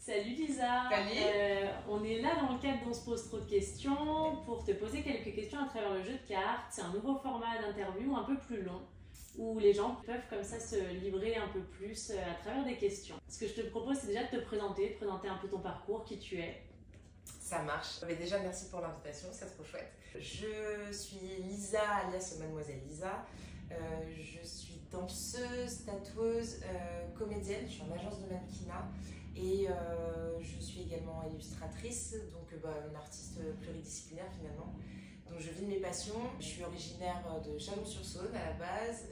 Salut Lisa. Salut. On est là dans le cadre d'On se pose trop de questions pour te poser quelques questions à travers le jeu de cartes. C'est un nouveau format d'interview un peu plus long où les gens peuvent comme ça se livrer un peu plus à travers des questions. Ce que je te propose, c'est déjà de te présenter un peu ton parcours, qui tu es. Ça marche. Mais déjà, merci pour l'invitation, c'est trop chouette. Je suis Lisa, alias Mademoiselle Lisa. Je suis danseuse, tatoueuse, comédienne. Je suis en agence de mannequinat et je suis également illustratrice, donc une artiste pluridisciplinaire finalement. Donc je vis de mes passions. Je suis originaire de Chalon-sur-Saône à la base.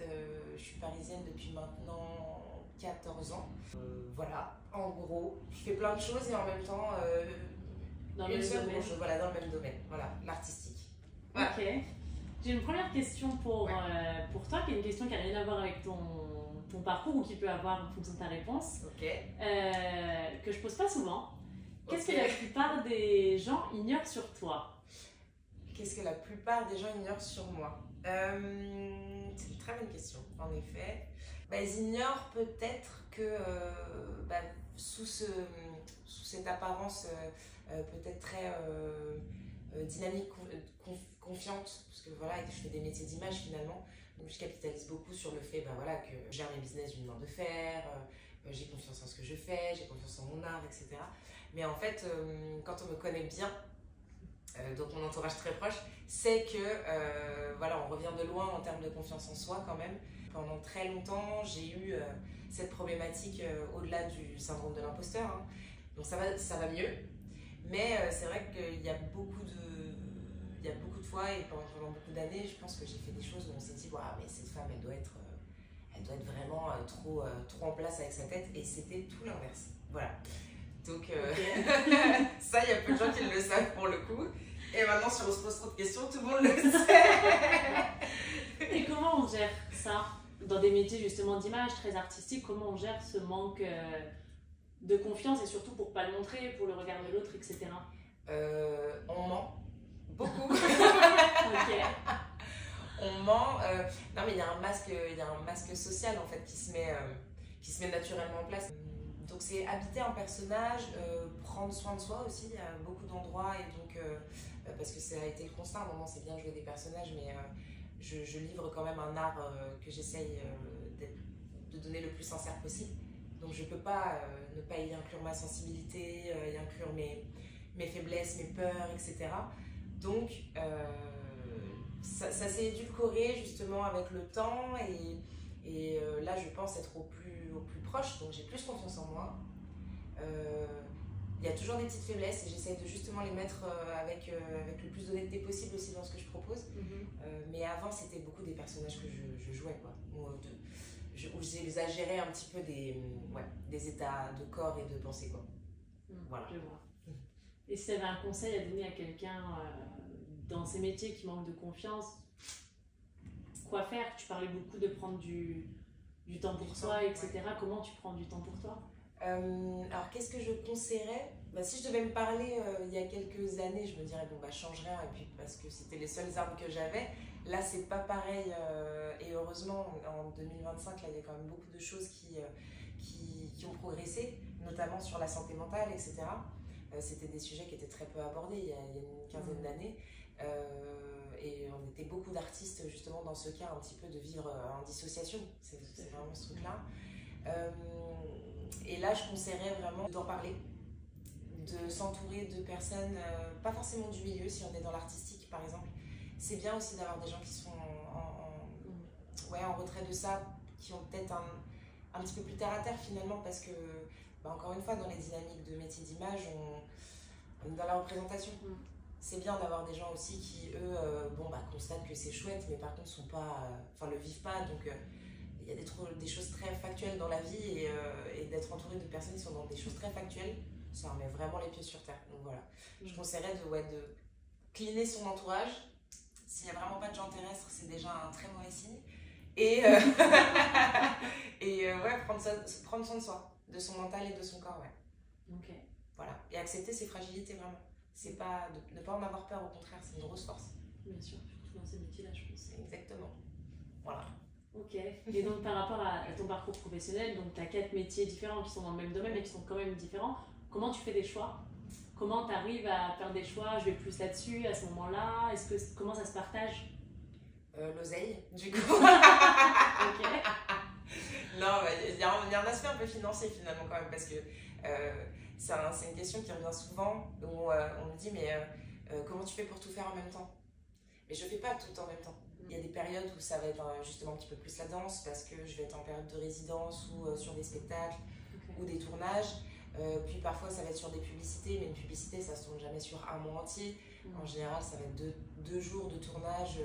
Je suis parisienne depuis maintenant 14 ans. Voilà, en gros, je fais plein de choses et en même temps Dans le même domaine. Voilà, dans le même domaine, voilà, l'artistique. Voilà. Ok. J'ai une première question pour toi, qui est une question qui n'a rien à voir avec ton parcours ou qui peut avoir en fonction de ta réponse, que je pose pas souvent. Qu'est-ce que la plupart des gens ignorent sur toi? Qu'est-ce que la plupart des gens ignorent sur moi? C'est une très bonne question, en effet. Ils ignorent peut-être que sous cette apparence peut-être très dynamique, confiante, parce que voilà, je fais des métiers d'image finalement, donc je capitalise beaucoup sur le fait que je gère mes business d'une main de fer, j'ai confiance en ce que je fais, j'ai confiance en mon art, etc. Mais en fait, quand on me connaît bien, donc mon entourage très proche, c'est que on revient de loin en termes de confiance en soi quand même. Pendant très longtemps, j'ai eu cette problématique au-delà du syndrome de l'imposteur, hein. Donc ça va mieux, mais c'est vrai qu'il y a beaucoup de fois et pendant beaucoup d'années, je pense que j'ai fait des choses où on s'est dit mais cette femme elle doit être vraiment trop en place avec sa tête, et c'était tout l'inverse. Voilà. Donc ça, il y a peu de gens qui le savent pour le coup. Et maintenant, si on se pose trop de questions, tout le monde le sait. Et comment on gère ça dans des métiers justement d'image très artistiques? Comment on gère ce manque de confiance, et surtout pour pas le montrer, pour le regard de l'autre, etc. On ment beaucoup. Ok. On ment. Non, mais il y a un masque social en fait qui se met naturellement en place. Donc c'est habiter un personnage, prendre soin de soi aussi. Il y a beaucoup d'endroits, et donc parce que ça a été le constat, à un moment c'est bien jouer des personnages, mais je livre quand même un art que j'essaye de donner le plus sincère possible. Donc je peux pas ne pas y inclure ma sensibilité, y inclure mes faiblesses, mes peurs, etc. Donc ça s'est édulcoré justement avec le temps, et là je pense être au plus proche, donc j'ai plus confiance en moi. Il y a toujours des petites faiblesses et j'essaie de justement les mettre avec le plus d'honnêteté possible aussi dans ce que je propose. Mais avant, c'était beaucoup des personnages que je jouais, quoi. Où j'exagérais un petit peu des états de corps et de pensée, quoi. Voilà. Je vois. Et si tu avais un conseil à donner à quelqu'un dans ces métiers qui manquent de confiance, quoi faire? Tu parlais beaucoup de prendre du temps pour soi, etc. Ouais. Comment tu prends du temps pour toi? Alors qu'est-ce que je conseillerais? Si je devais me parler il y a quelques années, je me dirais change rien, et puis parce que c'était les seules armes que j'avais. Là c'est pas pareil, et heureusement en 2025 là, il y a quand même beaucoup de choses qui ont progressé, notamment sur la santé mentale, etc. C'était des sujets qui étaient très peu abordés il y a une quinzaine d'années, et on était beaucoup d'artistes justement dans ce cas un petit peu de vivre en dissociation, c'est vraiment ce truc là. Et là, je conseillerais vraiment d'en parler, de s'entourer de personnes, pas forcément du milieu, si on est dans l'artistique par exemple. C'est bien aussi d'avoir des gens qui sont en retrait de ça, qui ont peut-être un petit peu plus terre à terre finalement, parce que, encore une fois, dans les dynamiques de métiers d'image, on est dans la représentation. C'est bien d'avoir des gens aussi qui, eux, constatent que c'est chouette, mais par contre le vivent pas, donc il y a des choses très factuelles dans la vie, et d'être entouré de personnes qui sont dans des choses très factuelles, ça remet vraiment les pieds sur terre. Donc voilà, je conseillerais de cleaner son entourage. S'il n'y a vraiment pas de gens terrestres, c'est déjà un très mauvais signe. Et, prendre soin de soi, de son mental et de son corps, Ok. Voilà, et accepter ses fragilités vraiment. C'est pas ne pas en avoir peur, au contraire, c'est une grosse force. Bien sûr, surtout dans ces métiers-là, je pense. Exactement. Voilà. Ok. Et donc par rapport à ton parcours professionnel, donc tu as 4 métiers différents qui sont dans le même domaine mais qui sont quand même différents. comment tu fais des choix? Comment tu arrives à faire des choix? Je vais plus là-dessus à ce moment-là. Comment ça se partage? L'oseille, du coup. Ok. Non, il y a un aspect un peu financier finalement quand même, parce que c'est une question qui revient souvent où on me dit mais comment tu fais pour tout faire en même temps? Mais je fais pas tout en même temps. Il y a des périodes où ça va être justement un petit peu plus la danse parce que je vais être en période de résidence ou sur des spectacles ou des tournages. Puis parfois ça va être sur des publicités, mais une publicité ça se tourne jamais sur un mois entier. En général ça va être deux jours de tournage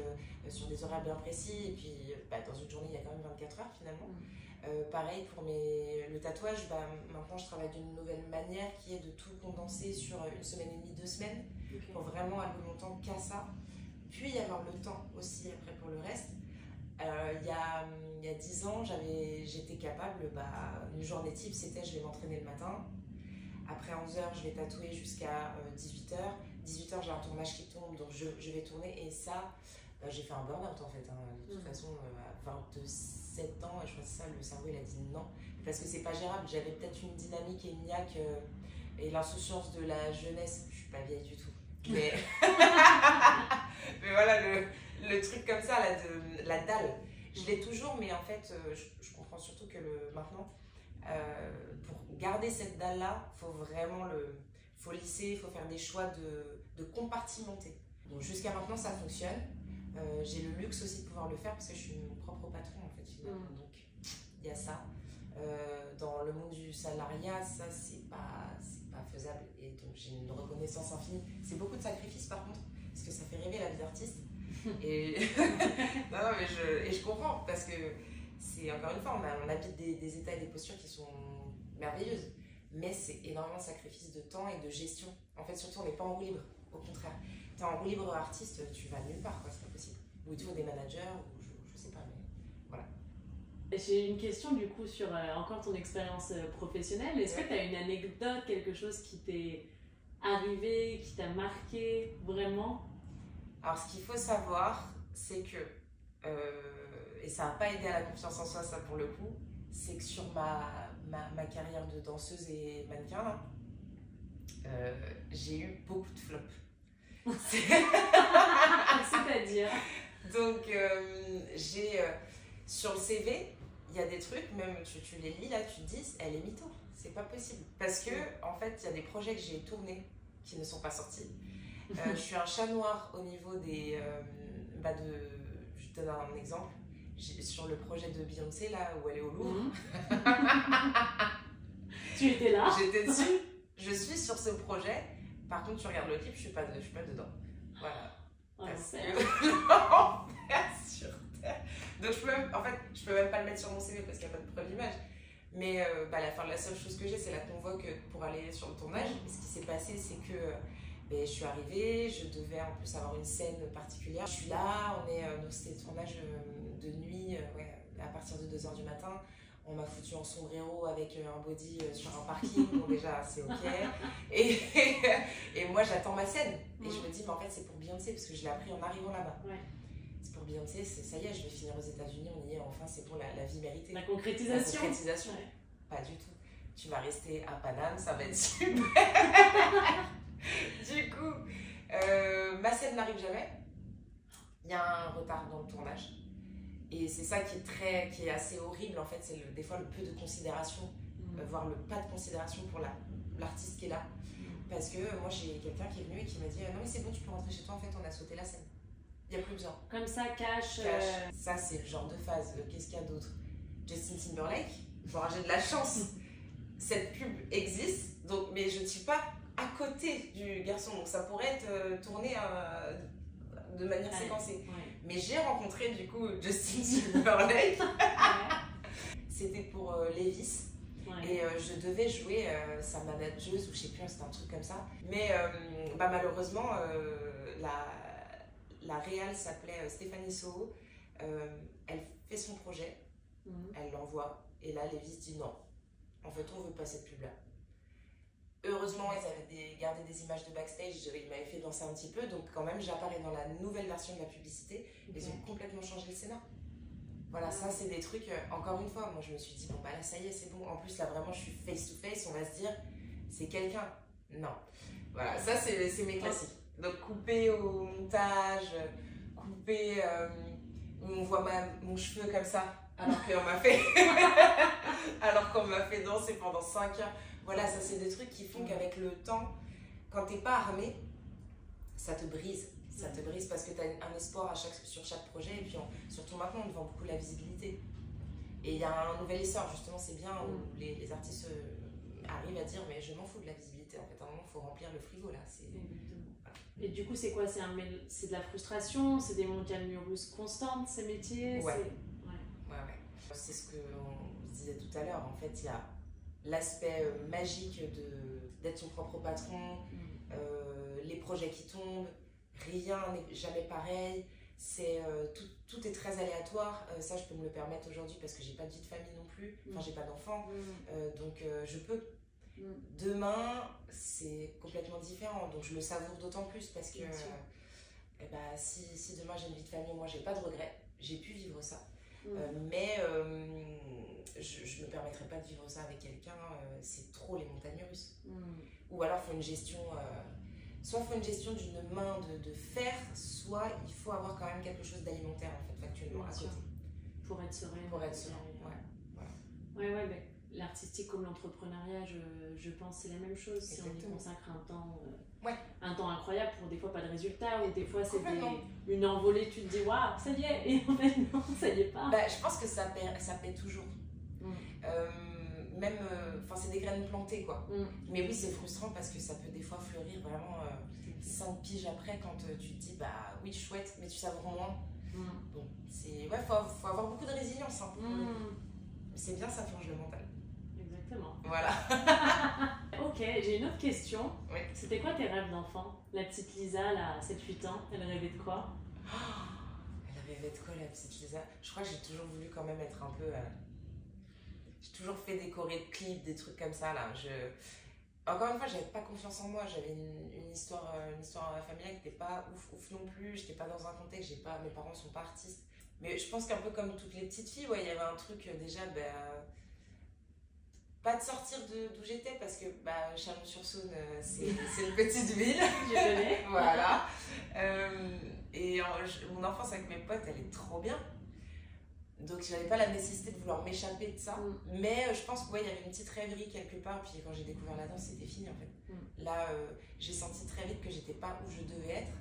sur des horaires bien précis, et puis dans une journée il y a quand même 24 heures finalement. Pareil pour le tatouage, maintenant je travaille d'une nouvelle manière qui est de tout condenser sur une semaine et demie, 2 semaines, pour vraiment allouer mon temps qu'à ça. Puis avoir le temps aussi après pour le reste. Il y a 10 ans, j'étais capable, une journée type c'était je vais m'entraîner le matin. Après 11h, je vais tatouer jusqu'à 18h. 18h, j'ai un tournage qui tombe, donc je vais tourner. Et ça, j'ai fait un burn-out en fait. De toute façon, à 27 ans, et je crois que ça, le cerveau il a dit non. Parce que c'est pas gérable. J'avais peut-être une dynamique et une niaque et l'insouciance de la jeunesse. Je suis pas vieille du tout. Mais, mais voilà, le truc comme ça, là, de la dalle, je l'ai toujours, mais en fait, je comprends surtout que maintenant, pour garder cette dalle-là, il faut vraiment faut lisser, il faut faire des choix de compartimenter. Donc jusqu'à maintenant, ça fonctionne. J'ai le luxe aussi de pouvoir le faire parce que je suis mon propre patron, en fait, finalement. Donc, il y a ça. Dans le monde du salariat, ça, c'est pas faisable. Et donc, j'ai une reconnaissance infinie. C'est beaucoup de sacrifices, par contre, parce que ça fait rêver la vie d'artiste. Et non, mais je comprends, parce que c'est, encore une fois, on habite des états et des postures qui sont merveilleuses. Mais c'est énormément de sacrifices de temps et de gestion. En fait, surtout, on n'est pas en roue libre. Au contraire. Tu es en roue libre artiste, tu vas nulle part, quoi, c'est pas possible. Ou il te faut des managers, ou je sais pas, mais voilà. J'ai une question du coup sur encore ton expérience professionnelle. Est-ce que tu as une anecdote, quelque chose qui t'est arrivé, qui t'a marqué vraiment? Alors, ce qu'il faut savoir, c'est que, et ça n'a pas aidé à la confiance en soi, ça pour le coup, c'est que sur ma carrière de danseuse et mannequin, là, j'ai eu beaucoup de flops. C'est-à-dire? Donc, sur le CV, il y a des trucs, même tu les lis là, tu te dis, elle est mytho, c'est pas possible. Parce que, en fait, il y a des projets que j'ai tournés qui ne sont pas sortis. Je suis un chat noir au niveau des. Je te donne un exemple. Sur le projet de Beyoncé, là où elle est au Louvre. Tu étais là? J'étais dessus. Je suis sur ce projet. Par contre, tu regardes le clip, je suis pas dedans. Voilà. Parce que l'enfer sur terre. Donc, je peux même pas le mettre sur mon CV parce qu'il n'y a pas de preuve d'image. Mais la seule chose que j'ai, c'est la convoque pour aller sur le tournage. Et ce qui s'est passé, c'est que je suis arrivée, je devais en plus avoir une scène particulière. Je suis là, donc c'était le tournage de nuit, à partir de 2h du matin. On m'a foutu en sombrero avec un body sur un parking, bon déjà c'est ok. Et moi j'attends ma scène. Et je me dis, mais en fait c'est pour Beyoncé, parce que je l'ai appris en arrivant là-bas. C'est pour Beyoncé, ça y est, je vais finir aux États-Unis, on y est, enfin c'est pour la vie méritée. La concrétisation. Pas du tout. Tu vas rester à Paname, ça va être super. Du coup, ma scène n'arrive jamais. Il y a un retard dans le tournage. Et c'est ça qui est assez horrible en fait, c'est des fois le peu de considération, voire le pas de considération pour l'artiste qui est là. Parce que moi j'ai quelqu'un qui est venu et qui m'a dit non mais c'est bon, tu peux rentrer chez toi, en fait on a sauté la scène. Il n'y a plus besoin. Comme ça, cash. Ça c'est le genre de phase. Qu'est-ce qu'il y a d'autre? Justin Timberlake, bon, j'ai de la chance. Cette pub existe, donc, mais je ne suis pas à côté du garçon, donc ça pourrait être tourné de manière séquencée. Mais j'ai rencontré du coup Justin Timberlake. C'était pour Levi's. Et je devais jouer sa manageuse ou je sais plus, c'était un truc comme ça. Mais malheureusement, la réal s'appelait Stéphanie Soho. Elle fait son projet, elle l'envoie. Et là, Levi's dit non. En fait, on veut pas cette pub-là. Heureusement, ils avaient gardé des images de backstage, ils m'avaient fait danser un petit peu, donc quand même, j'apparais dans la nouvelle version de la publicité. Ils ont complètement changé le scénar. Voilà, ça, c'est des trucs, encore une fois, moi je me suis dit, bon, là, ça y est, c'est bon. En plus, là, vraiment, je suis face to face, on va se dire, c'est quelqu'un. Non. Voilà, ça c'est mes classiques. Donc couper au montage, couper où on voit mon cheveu comme ça, alors qu'on m'a fait, alors qu'on m'a fait danser pendant 5 heures. Voilà, ça c'est des trucs qui font qu'avec le temps, quand t'es pas armé, ça te brise. Ça te brise parce que tu as un espoir sur chaque projet et puis surtout maintenant on te vend beaucoup la visibilité. Et il y a un nouvel essor justement, c'est bien où les artistes arrivent à dire mais je m'en fous de la visibilité en fait, à un moment il faut remplir le frigo là. Voilà. Et du coup c'est quoi, c'est de la frustration, c'est des montagnes russes constantes ces métiers? Ouais. C'est ce qu'on disait tout à l'heure, en fait il y a l'aspect magique d'être son propre patron, les projets qui tombent, rien n'est jamais pareil, tout est très aléatoire. Ça je peux me le permettre aujourd'hui parce que j'ai pas de vie de famille non plus, enfin j'ai pas d'enfants, donc je peux. Demain c'est complètement différent, donc je le savoure d'autant plus parce que si demain j'ai une vie de famille, moi j'ai pas de regrets, j'ai pu vivre ça. Mais je ne me permettrai pas de vivre ça avec quelqu'un, c'est trop les montagnes russes. Ou alors il faut une gestion, soit il faut une gestion d'une main de fer, soit il faut avoir quand même quelque chose d'alimentaire en fait, factuellement à côté. Pour être serein. Ouais, mais l'artistique comme l'entrepreneuriat, je pense c'est la même chose. Si on y consacre un temps incroyable pour des fois pas de résultat, ou des fois c'est une envolée, tu te dis waouh, ça y est, et en fait non, ça y est pas. Je pense que ça paie toujours. Même, c'est des graines plantées quoi. Mais oui, c'est frustrant parce que ça peut des fois fleurir vraiment 5 piges après quand tu te dis bah oui, chouette, mais tu savoures moins. Bon, faut avoir beaucoup de résilience. C'est bien, ça forge le mental. Exactement. Voilà. Ok, j'ai une autre question. Oui. C'était quoi tes rêves d'enfant? La petite Lisa, là, 7-8 ans, elle rêvait de quoi? Elle rêvait de quoi la petite Lisa? Je crois que j'ai toujours voulu quand même être un peu... J'ai toujours fait des chorés de clips, des trucs comme ça là. Encore une fois, j'avais pas confiance en moi. J'avais une histoire familiale qui n'était pas ouf non plus. J'étais pas dans un contexte, mes parents sont pas artistes. Mais je pense qu'un peu comme toutes les petites filles, il y avait un truc déjà, pas de sortir d'où j'étais parce que Chalon-sur-Saône, c'est une petite ville. Je connais. Voilà. Et mon enfance avec mes potes, elle est trop bien. Donc je n'avais pas la nécessité de vouloir m'échapper de ça. Mais je pense qu'il y avait une petite rêverie quelque part. Puis quand j'ai découvert la danse, c'était fini en fait. Là, j'ai senti très vite que j'étais pas où je devais être.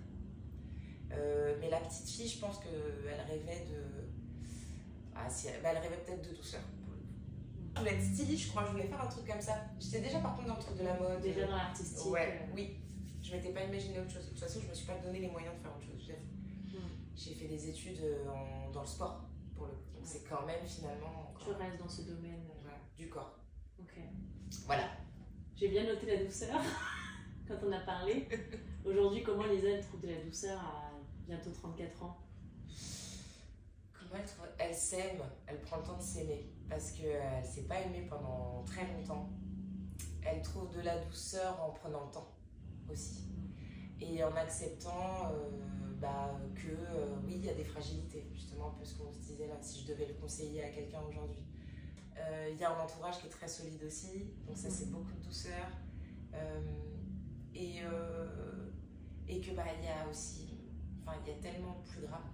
Mais la petite fille, je pense qu'elle rêvait elle rêvait peut-être de douceur. Je voulais être styliste, je crois, je voulais faire un truc comme ça. J'étais déjà par contre dans le truc de la mode. Déjà dans l'artistique. Oui. Je m'étais pas imaginé autre chose. De toute façon, je me suis pas donné les moyens de faire autre chose, j'avoue. J'ai fait des études dans le sport, pour le coup. Donc c'est quand même finalement... Tu restes dans ce domaine. Du corps. Ok. Voilà. J'ai bien noté la douceur quand on a parlé. Aujourd'hui, comment Lisa elle trouve de la douceur à bientôt 34 ans? Comment elle s'aime, elle prend le temps de s'aimer parce qu'elle ne s'est pas aimée pendant très longtemps. Elle trouve de la douceur en prenant le temps aussi et en acceptant que oui, il y a des fragilités, justement un peu ce qu'on se disait là, si je devais le conseiller à quelqu'un aujourd'hui. Il y a un entourage qui est très solide aussi, donc ça c'est beaucoup de douceur. Et que il y a aussi, il y a tellement plus grave.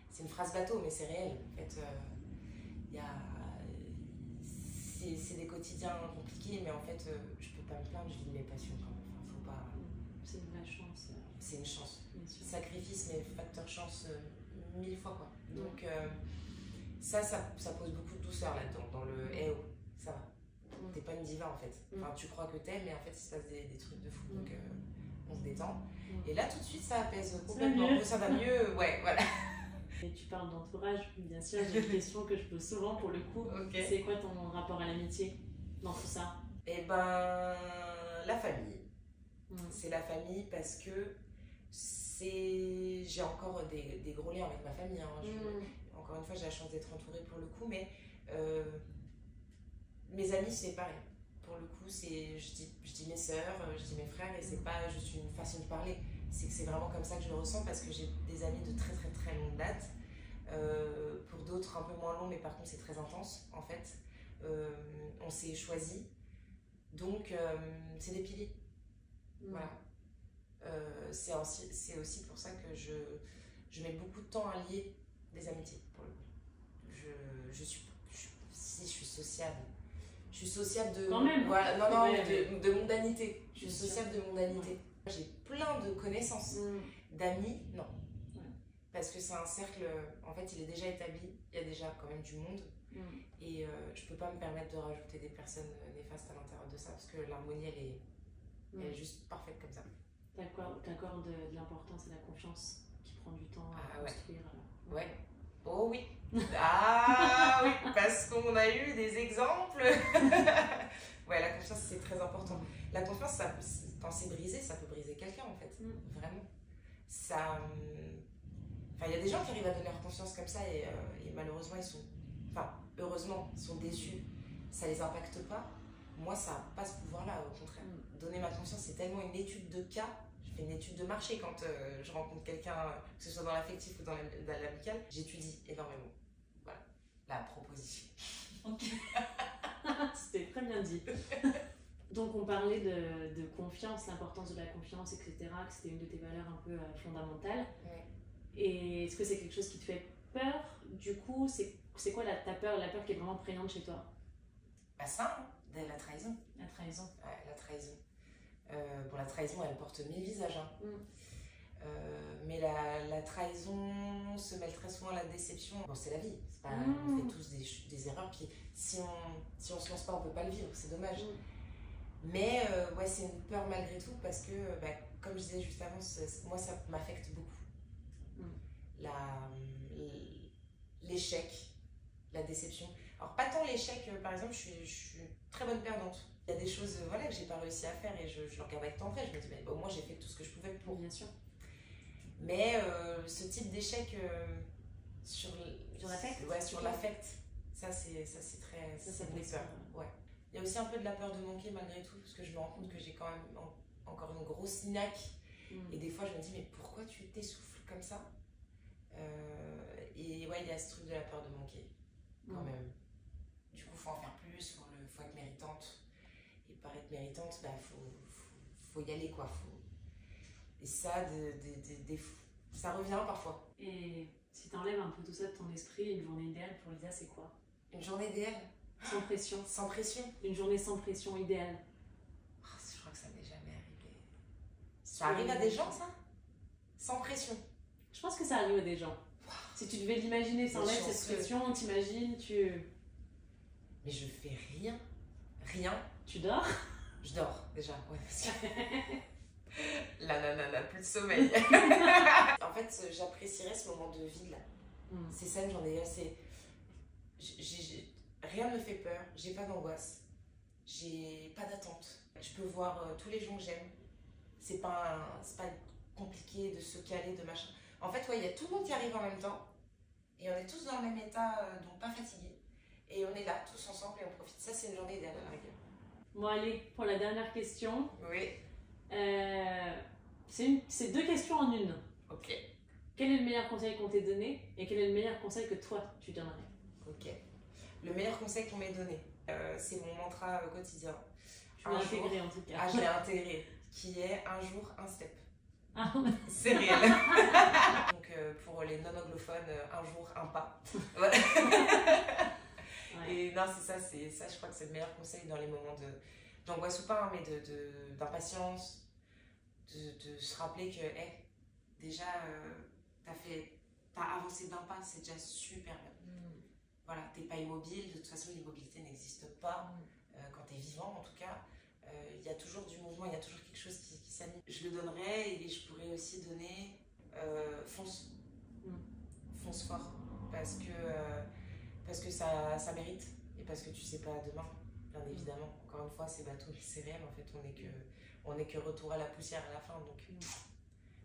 C'est une phrase bateau, mais c'est réel. En fait, c'est des quotidiens compliqués, mais en fait, je peux pas me plaindre, je vis de mes passions quand même. Faut pas... C'est une vraie chance. C'est une chance. Sacrifice, mais facteur chance 1000 fois quoi. Donc ça pose beaucoup de douceur là-dedans, dans le oh, ça va. T'es pas une diva en fait. Tu crois que t'es, mais en fait il se passe des trucs de fou. Donc on se détend. Et là tout de suite ça apaise complètement. Ça va mieux, ouais, voilà. Et tu parles d'entourage, bien sûr, j'ai une question que je pose souvent pour le coup. C'est quoi ton rapport à l'amitié dans tout ça? La famille. C'est la famille parce que j'ai encore des gros liens avec ma famille. Encore une fois, j'ai la chance d'être entourée pour le coup, mais mes amis, c'est pareil. Pour le coup, je dis mes sœurs, je dis mes frères, et c'est pas juste une façon de parler. C'est que c'est vraiment comme ça que je le ressens parce que j'ai des amis de très très très longue date. Pour d'autres un peu moins long, mais par contre c'est très intense en fait. On s'est choisi Donc, c'est des piliers. Voilà. C'est aussi pour ça que je mets beaucoup de temps à lier des amitiés, pour le coup. Si je suis sociable. Je suis sociable de... Quand même. Voilà, non, Ouais, de mondanité. Je suis Bien sociable sûr. de mondanité. J'ai plein de connaissances. D'amis, non. Ouais. Parce que c'est un cercle, en fait, il est déjà établi. Il y a déjà quand même du monde. Et je peux pas me permettre de rajouter des personnes néfastes à l'intérieur de ça. Parce que l'harmonie, elle est juste parfaite comme ça. T'accordes de l'importance à la confiance qui prend du temps à construire. Alors. Ouais. Oh oui. Ah oui, parce qu'on a eu des exemples. Ouais, la confiance, c'est très important. La confiance, quand c'est brisé, ça peut briser quelqu'un en fait. Vraiment. Ça. Enfin, il y a des gens qui arrivent à donner leur confiance comme ça et malheureusement, ils sont. Enfin, heureusement, ils sont déçus. Ça les impacte pas. Moi, ça n'a pas ce pouvoir-là, au contraire. Donner ma confiance, c'est tellement une étude de cas. Je fais une étude de marché quand je rencontre quelqu'un, que ce soit dans l'affectif ou dans l'amical. J'étudie énormément. Voilà, la proposition. Ok. C'était très bien dit. Donc, on parlait de confiance, l'importance de la confiance, etc., que c'était une de tes valeurs un peu fondamentales. Ouais. Et est-ce que c'est quelque chose qui te fait peur? Du coup, c'est quoi la peur qui est vraiment prégnante chez toi? Bah ça, la trahison. La trahison. Ouais, la trahison. Bon, la trahison, elle porte mille visages. Hein. Mais la trahison se mêle très souvent à la déception. Bon, c'est la vie. Pas, on fait tous des erreurs. Puis si on se lance pas, on peut pas le vivre. C'est dommage. Mais ouais, c'est une peur malgré tout parce que, comme je disais juste avant, moi, ça m'affecte beaucoup. L'échec, la déception. Alors, pas tant l'échec, par exemple, je suis très bonne perdante. Il y a des choses voilà, que j'ai pas réussi à faire et je le regarde avec tendresse. Je me dis, mais au moins j'ai fait tout ce que je pouvais pour. Bien sûr. Mais ce type d'échec sur l'affect, ouais, sur l'affect, ça c'est très. Ça me fait peur. Ouais. Il y a aussi un peu de la peur de manquer malgré tout, parce que je me rends compte que j'ai quand même encore une grosse niaque. Et des fois je me dis, mais pourquoi tu t'essouffles comme ça? Et ouais, il y a ce truc de la peur de manquer, quand même. Du coup, il faut en faire plus, faut être méritante. Et par être méritante, faut y aller, quoi. Et ça, ça revient parfois. Et si t'enlèves un peu tout ça de ton esprit, une journée idéale pour Lisa, c'est quoi? Une journée idéale? Sans pression. Sans pression? Une journée sans pression idéale. Oh, je crois que ça m'est jamais arrivé. Ça arrive à des gens, ça? Sans pression? Je pense que ça arrive à des gens. Si tu devais l'imaginer sans mettre cette pression, t'imagines, Mais je fais rien. Rien. Tu dors? Je dors, déjà. Ouais, parce que... La nana n'a plus de sommeil. En fait, j'apprécierais ce moment de vide, là. C'est ça que j'en ai assez... Rien ne me fait peur. J'ai pas d'angoisse. J'ai pas d'attente. Je peux voir tous les gens que j'aime. C'est pas compliqué de se caler, de machin. En fait, ouais, il y a tout le monde qui arrive en même temps. Et on est tous dans le même état, donc pas fatigués. Et on est là, tous ensemble, et on profite. Ça, c'est une journée idéale à la rigueur. Bon, allez, pour la dernière question. Oui. C'est deux questions en une. Ok. Quel est le meilleur conseil qu'on t'ait donné et quel est le meilleur conseil que toi, tu donnerais? Ok. Le meilleur conseil qu'on m'ait donné, c'est mon mantra quotidien. Tu l'as intégré en tout cas. Ah, je l'ai intégré. Qui est un jour, un step. Ah. C'est réel. Donc pour les non-anglophones, un jour, un pas. Voilà. Ouais. Et non, c'est ça, je crois que c'est le meilleur conseil dans les moments d'angoisse ou pas, hein, mais d'impatience, de se rappeler que déjà, t'as avancé d'un pas, c'est déjà super bien. Voilà, t'es pas immobile, de toute façon l'immobilité n'existe pas, quand t'es vivant en tout cas. Il y a toujours du mouvement, il y a toujours quelque chose qui s'anime. Je le donnerais et je pourrais aussi donner fonce. Fonce fort. Parce que ça mérite et parce que tu sais pas demain, bien évidemment. Encore une fois, c'est bateau, mais c'est réel. En fait, on est que retour à la poussière à la fin. Donc,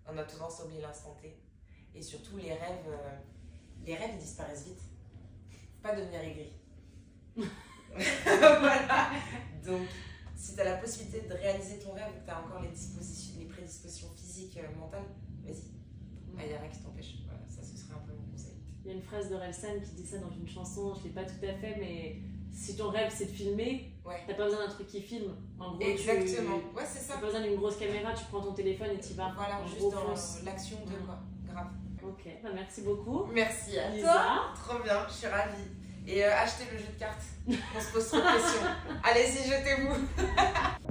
on a tendance à oublier l'instant T. Et surtout, les rêves, ils disparaissent vite. Faut pas devenir aigri. Voilà. Donc, si tu as la possibilité de réaliser ton rêve et que tu as encore les prédispositions physiques, mentales, vas-y. Il n'y a rien qui t'empêche. Voilà, ça, ce serait un peu mon conseil. Il y a une phrase de Relsan qui dit ça dans une chanson, je ne l'ai pas tout à fait, mais si ton rêve c'est de filmer, Ouais. t'as pas besoin d'un truc qui filme. En gros, Exactement. Ouais, c'est ça. t'as pas besoin d'une grosse caméra, tu prends ton téléphone et t'y vas. Voilà, En juste gros, dans fonce. l'action de quoi. Grave. Ok, bah merci beaucoup. Merci à Lisa. toi. Trop bien, je suis ravie. Et achetez le jeu de cartes. On se pose trop de questions. Allez-y, jetez-vous.